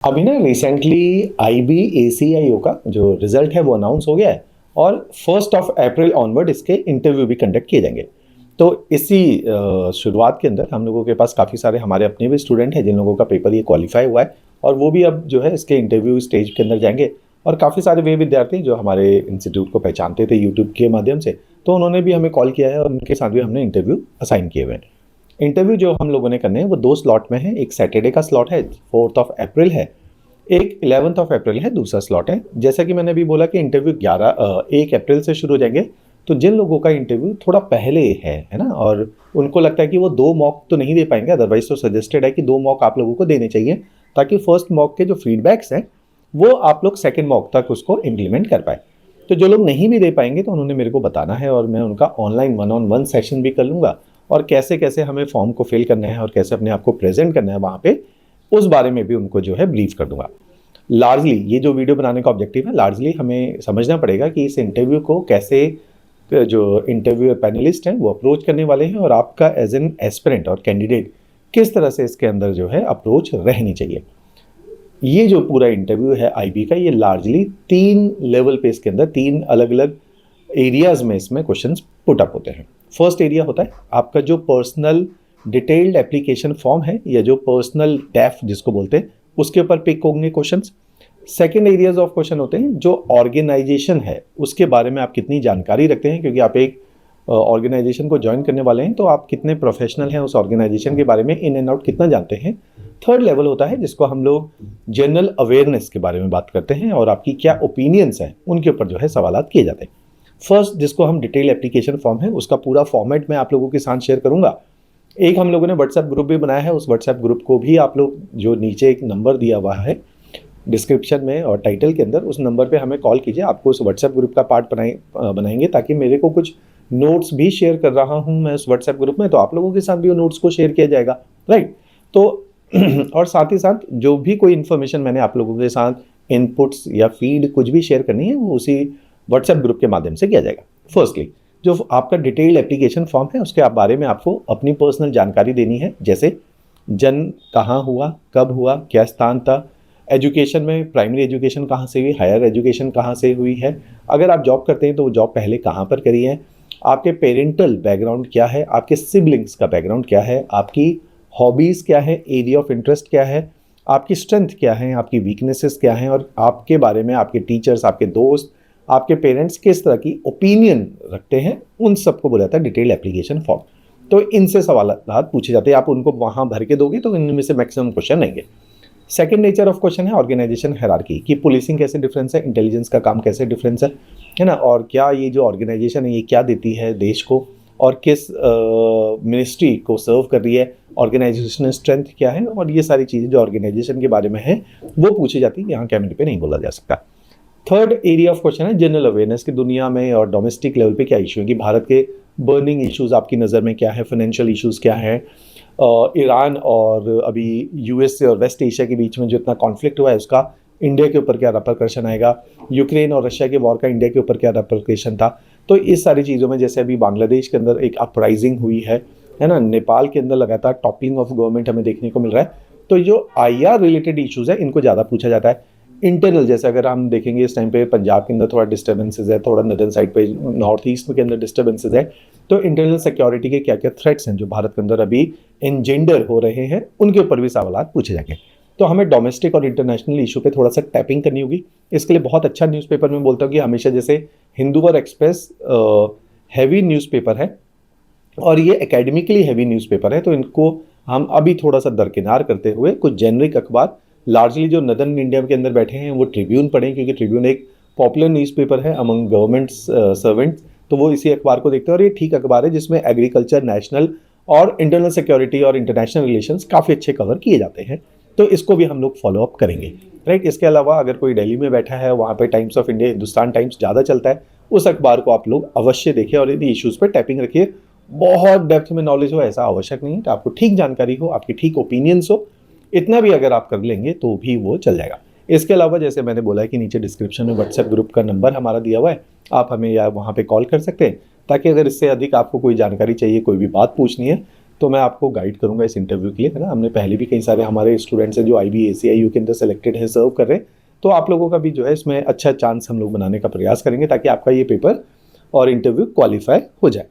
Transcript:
अभी ना recently IBACIO का जो रिजल्ट है वो अनाउंस हो गया है और 1 अप्रैल ऑनवर्ड इसके इंटरव्यू भी कंडक्ट किए जाएंगे। तो इसी शुरुआत के अंदर हम लोगों के पास काफ़ी सारे हमारे अपने भी स्टूडेंट हैं जिन लोगों का पेपर ये क्वालिफाई हुआ है और वो भी अब जो है इसके इंटरव्यू स्टेज के अंदर जाएंगे। और काफ़ी सारे वे विद्यार्थी जो हमारे इंस्टीट्यूट को पहचानते थे यूट्यूब के माध्यम से, तो उन्होंने भी हमें कॉल किया है और उनके साथ भी हमने इंटरव्यू असाइन किए हुए हैं। इंटरव्यू जो हम लोगों ने करने हैं वो 2 स्लॉट में है। एक सैटरडे का स्लॉट है, 4 अप्रैल है। एक 11 अप्रैल है, दूसरा स्लॉट है। जैसा कि मैंने अभी बोला कि इंटरव्यू 1 अप्रैल से शुरू हो जाएंगे। तो जिन लोगों का इंटरव्यू थोड़ा पहले है ना, और उनको लगता है कि वो 2 मॉक तो नहीं दे पाएंगे, अदरवाइज तो सजेस्टेड है कि 2 मॉक आप लोगों को देने चाहिए ताकि फर्स्ट मॉक के जो फीडबैक्स हैं वो आप लोग सेकेंड मॉक तक उसको इम्प्लीमेंट कर पाए। तो जो लोग नहीं भी दे पाएंगे तो उन्होंने मेरे को बताना है और मैं उनका ऑनलाइन 1-on-1 सेशन भी कर लूँगा और कैसे कैसे हमें फॉर्म को फिल करना है और कैसे अपने आप को प्रेजेंट करना है वहाँ पे, उस बारे में भी उनको जो है ब्रीफ कर दूंगा। लार्जली ये जो वीडियो बनाने का ऑब्जेक्टिव है, लार्जली हमें समझना पड़ेगा कि इस इंटरव्यू को कैसे जो इंटरव्यू पैनलिस्ट हैं वो अप्रोच करने वाले हैं और आपका एज एन एस्पिरेंट और कैंडिडेट किस तरह से इसके अंदर जो है अप्रोच रहनी चाहिए। ये जो पूरा इंटरव्यू है IB का, ये लार्जली 3 लेवल पे इसके अंदर 3 अलग अलग एरियाज में इसमें क्वेश्चंस पुट अप होते हैं। फर्स्ट एरिया होता है आपका जो पर्सनल डिटेल्ड एप्लीकेशन फॉर्म है या जो पर्सनल डेफ जिसको बोलते हैं, उसके ऊपर पिक होंगे questions. Second areas of question होते हैं जो ऑर्गेनाइजेशन है उसके बारे में आप कितनी जानकारी रखते हैं, क्योंकि आप एक ऑर्गेनाइजेशन को ज्वाइन करने वाले हैं तो आप कितने प्रोफेशनल हैं उस ऑर्गेनाइजेशन के बारे में, इन एंड आउट कितना जानते हैं। थर्ड लेवल होता है जिसको हम लोग जनरल अवेयरनेस के बारे में बात करते हैं और आपकी क्या ओपिनियंस हैं उनके ऊपर जो है सवालात किए जाते हैं। फर्स्ट जिसको हम डिटेल एप्लीकेशन फॉर्म है उसका पूरा फॉर्मेट मैं आप लोगों के साथ शेयर करूंगा। एक हम लोगों ने व्हाट्सएप ग्रुप भी बनाया है, उस व्हाट्सएप ग्रुप को भी आप लोग जो नीचे एक नंबर दिया हुआ है डिस्क्रिप्शन में और टाइटल के अंदर, उस नंबर पे हमें कॉल कीजिए। आपको उस व्हाट्सएप ग्रुप का पार्ट बनाएंगे ताकि मेरे को कुछ नोट्स भी शेयर कर रहा हूँ मैं उस व्हाट्सएप ग्रुप में, तो आप लोगों के साथ भी वो नोट्स को शेयर किया जाएगा, राइट। तो और साथ ही साथ जो भी कोई इन्फॉर्मेशन मैंने आप लोगों के साथ इनपुट्स या फीड कुछ भी शेयर करनी है वो उसी व्हाट्सएप ग्रुप के माध्यम से किया जाएगा। फर्स्टली जो आपका डिटेल्ड एप्लीकेशन फॉर्म है उसके बारे में आपको अपनी पर्सनल जानकारी देनी है, जैसे जन्म कहाँ हुआ, कब हुआ, क्या स्थान था, एजुकेशन में प्राइमरी एजुकेशन कहाँ से हुई, हायर एजुकेशन कहाँ से हुई है, अगर आप जॉब करते हैं तो वो जॉब पहले कहाँ पर करी है, आपके पेरेंटल बैकग्राउंड क्या है, आपके सिबलिंग्स का बैकग्राउंड क्या है, आपकी हॉबीज़ क्या है, एरिया ऑफ इंटरेस्ट क्या है, आपकी स्ट्रेंथ क्या है, आपकी वीकनेसेस क्या हैं, और आपके बारे में आपके टीचर्स, आपके दोस्त, आपके पेरेंट्स किस तरह की ओपिनियन रखते हैं, उन सबको बोला जाता है डिटेल्ड एप्लीकेशन फॉर्म। तो इनसे सवाल पूछे जाते हैं, आप उनको वहाँ भर के दोगे तो इनमें से मैक्सिमम क्वेश्चन आएंगे। सेकेंड नेचर ऑफ क्वेश्चन है ऑर्गेनाइजेशन हायरार्की कि पुलिसिंग कैसे डिफरेंस है, इंटेलिजेंस का काम कैसे डिफरेंस है ना, और क्या ये जो ऑर्गेनाइजेशन है ये क्या देती है देश को और किस मिनिस्ट्री को सर्व कर रही है, ऑर्गेनाइजेशनल स्ट्रेंथ क्या है, और ये सारी चीज़ें जो ऑर्गेनाइजेशन के बारे में है वो पूछी जाती है, यहाँ कैमरे पे नहीं बोला जा सकता। थर्ड एरिया ऑफ क्वेश्चन है जनरल अवेयरनेस की दुनिया में और डोमेस्टिक लेवल पे क्या इशू है, कि भारत के बर्निंग इश्यूज आपकी नज़र में क्या है, फाइनेंशियल इश्यूज क्या है, ईरान और अभी USA और वेस्ट एशिया के बीच में जो इतना कॉन्फ्लिक्ट हुआ है उसका इंडिया के ऊपर क्या रेपरकशन आएगा, यूक्रेन और रशिया के वॉर का इंडिया के ऊपर क्या रेपरकशन था। तो इस सारी चीज़ों में जैसे अभी बांग्लादेश के अंदर एक अपराइजिंग हुई है ना, नेपाल के अंदर लगातार टॉपलिंग ऑफ गवर्नमेंट हमें देखने को मिल रहा है, तो जो IR रिलेटेड इशूज़ है इनको ज़्यादा पूछा जाता है। इंटरनल जैसे अगर हम देखेंगे इस टाइम पे पंजाब के अंदर थोड़ा डिस्टर्बेंसेस है, थोड़ा नदर्न साइड पे नॉर्थ ईस्ट के अंदर डिस्टर्बेंसेस है, तो इंटरनल सिक्योरिटी के क्या क्या थ्रेट्स हैं जो भारत के अंदर अभी एंजेंडर हो रहे हैं उनके ऊपर भी सवाल पूछे जाएंगे। तो हमें डोमेस्टिक और इंटरनेशनल इशू पे थोड़ा सा टैपिंग करनी होगी। इसके लिए बहुत अच्छा न्यूज़पेपर में बोलता हूँ कि हमेशा जैसे हिंदू और एक्सप्रेस हैवी न्यूज़पेपर है और ये एकेडमिकली हैवी न्यूज़पेपर है, तो इनको हम अभी थोड़ा सा दरकिनार करते हुए कुछ जेनरिक अखबार, लार्जली जो नदर्न इंडिया के अंदर बैठे हैं वो ट्रिब्यून पढ़ें, क्योंकि ट्रिब्यून एक पॉपुलर न्यूज़पेपर है अमंग गवर्नमेंट सर्वेंट्स, तो वो इसी अखबार को देखते हैं और ये ठीक अखबार है जिसमें एग्रीकल्चर, नेशनल और इंटरनल सिक्योरिटी और इंटरनेशनल रिलेशंस काफ़ी अच्छे कवर किए जाते हैं, तो इसको भी हम लोग फॉलो अप करेंगे, राइट। इसके अलावा अगर कोई दिल्ली में बैठा है वहाँ पे times of India, Hindustan times ज़्यादा चलता है, उस अखबार को आप लोग अवश्य देखें और इन इश्यूज़ पर टैपिंग रखिए। बहुत डेप्थ में नॉलेज हो ऐसा आवश्यक नहीं है, तो आपको ठीक जानकारी हो, आपकी ठीक ओपिनियंस हो, इतना भी अगर आप कर लेंगे तो भी वो चल जाएगा। इसके अलावा जैसे मैंने बोला है कि नीचे डिस्क्रिप्शन में व्हाट्सएप ग्रुप का नंबर हमारा दिया हुआ है, आप हमें या वहाँ पे कॉल कर सकते हैं, ताकि अगर इससे अधिक आपको कोई जानकारी चाहिए, कोई भी बात पूछनी है, तो मैं आपको गाइड करूंगा इस इंटरव्यू के लिए, है ना। हमने पहले भी कई सारे हमारे स्टूडेंट्स हैं जो IB ACIU के अंदर सेलेक्टेड हैं, सर्व कर रहे हैं। तो आप लोगों का भी जो है इसमें अच्छा चांस हम लोग बनाने का प्रयास करेंगे ताकि आपका ये पेपर और इंटरव्यू क्वालिफाई हो जाए।